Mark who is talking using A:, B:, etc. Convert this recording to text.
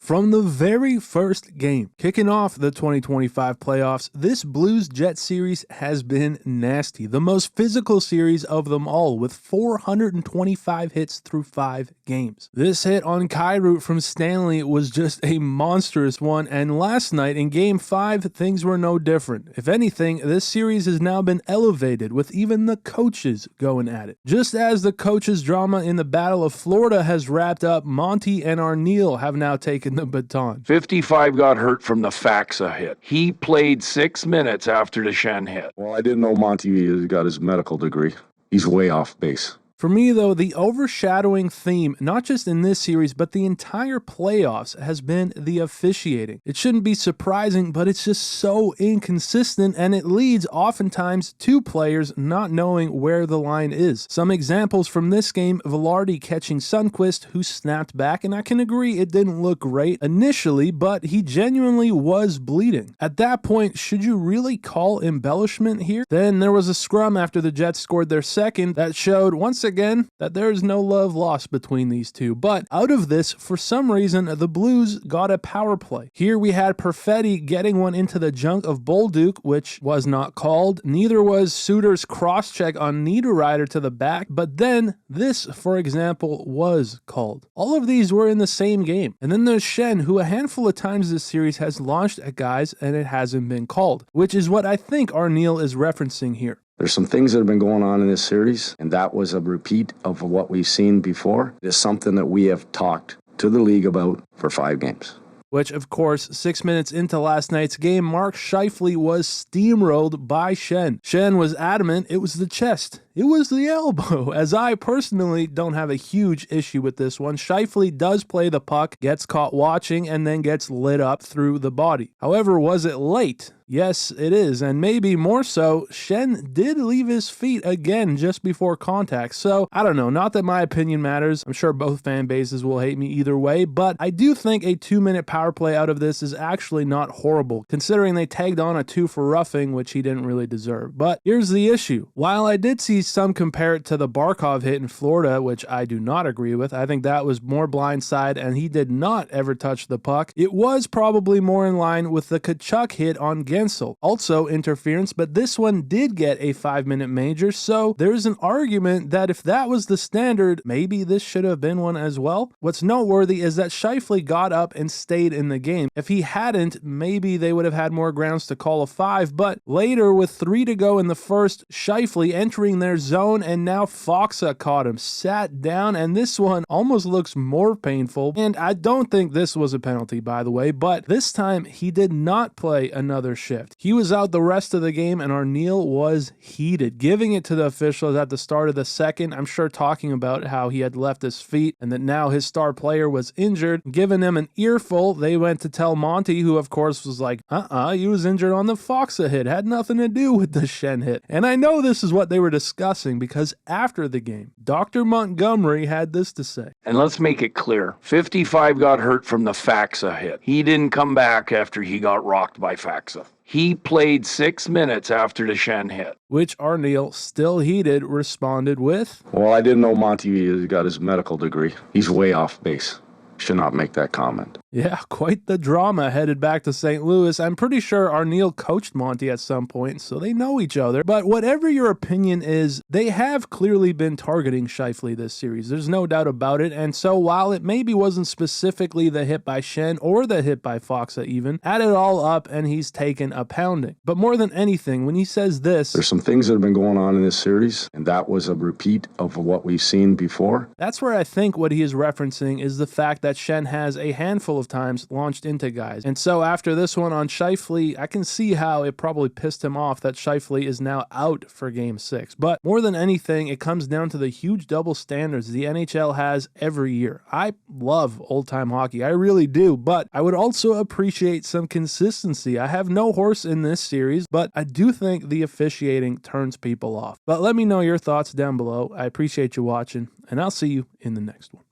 A: From the very first game, kicking off the 2025 playoffs, this Blues-Jets series has been nasty. The most physical series of them all, with 425 hits through 5 games. This hit on Kyrou from Stanley was just a monstrous one, and last night in Game 5, things were no different. If anything, this series has now been elevated, with even the coaches going at it. Just as the coaches' drama in the Battle of Florida has wrapped up, Monty and Arniel have now taken the baton.
B: 55 got hurt from the Faksa hit. He played 6 minutes after the Schenn hit.
C: Well, I didn't know Monty got his medical degree. He's way off base.
A: For me, though, the overshadowing theme, not just in this series, but the entire playoffs, has been the officiating. It shouldn't be surprising, but it's just so inconsistent, and it leads oftentimes to players not knowing where the line is. Some examples from this game: Velarde catching Sundqvist, who snapped back, and I can agree it didn't look great initially, but he genuinely was bleeding. At that point, should you really call embellishment here? Then there was a scrum after the Jets scored their second that showed once again that there is no love lost between these two. But out of this, for some reason, the Blues got a power play. Here we had Perfetti getting one into the junk of Bolduc, which was not called. Neither was Suter's cross-check on Niederreiter to the back, but then this, for example, was called. All of these were in the same game. And then there's Schenn, who a handful of times this series has launched at guys and it hasn't been called, which is what I think Arniel is referencing here.
C: There's some things that have been going on in this series, and that was a repeat of what we've seen before. It is something that we have talked to the league about for 5 games.
A: Which, of course, 6 minutes into last night's game, Mark Scheifele was steamrolled by Schenn. Schenn was adamant it was the chest. It was the elbow, as I personally don't have a huge issue with this one. Scheifele does play the puck, gets caught watching, and then gets lit up through the body. However, was it late? Yes, it is, and maybe more so, Schenn did leave his feet again just before contact, so I don't know, not that my opinion matters. I'm sure both fan bases will hate me either way, but I do think a 2-minute power play out of this is actually not horrible, considering they tagged on a 2 for roughing, which he didn't really deserve. But here's the issue. While I did see some compare it to the Barkov hit in Florida, which I do not agree with, I think that was more blindside and he did not ever touch the puck, it was probably more in line with the Tkachuk hit on Guentzel. Also interference, but this one did get a 5-minute major, so there's an argument that if that was the standard, maybe this should have been one as well. What's noteworthy is that Scheifele got up and stayed in the game. If he hadn't, maybe they would have had more grounds to call a 5, but later with 3 to go in the first, Scheifele entering their zone, and now Faksa caught him, sat down, and this one almost looks more painful, and I don't think this was a penalty, by the way, but this time he did not play another shift. He was out the rest of the game, and Arniel was heated, giving it to the officials at the start of the second, I'm sure talking about how he had left his feet and that now his star player was injured. Giving him an earful, they went to tell Monty, who of course was like, he was injured on the Faksa hit, had nothing to do with the Schenn hit. And I know this is what they were discussing, because after the game, Dr. Montgomery had this to say.
B: And let's make it clear, 55 got hurt from the Faksa hit. He didn't come back after he got rocked by Faksa. He played 6 minutes after the Schenn hit.
A: Which Arniel, still heated, responded with,
C: Well, I didn't know Monty got his medical degree. He's way off base. Should not make that comment.
A: Yeah, quite the drama headed back to St. Louis. I'm pretty sure Arniel coached Monty at some point, so they know each other. But whatever your opinion is, they have clearly been targeting Scheifele this series. There's no doubt about it. And so while it maybe wasn't specifically the hit by Schenn or the hit by Faksa even, add it all up and he's taken a pounding. But more than anything, when he says this,
C: there's some things that have been going on in this series, and that was a repeat of what we've seen before.
A: That's where I think what he is referencing is the fact that Schenn has a handful of times launched into guys. And so after this one on Scheifele, I can see how it probably pissed him off that Scheifele is now out for Game 6. But more than anything, it comes down to the huge double standards the NHL has every year. I love old-time hockey, I really do, but I would also appreciate some consistency. I have no horse in this series, but I do think the officiating turns people off. But let me know your thoughts down below. I appreciate you watching, and I'll see you in the next one.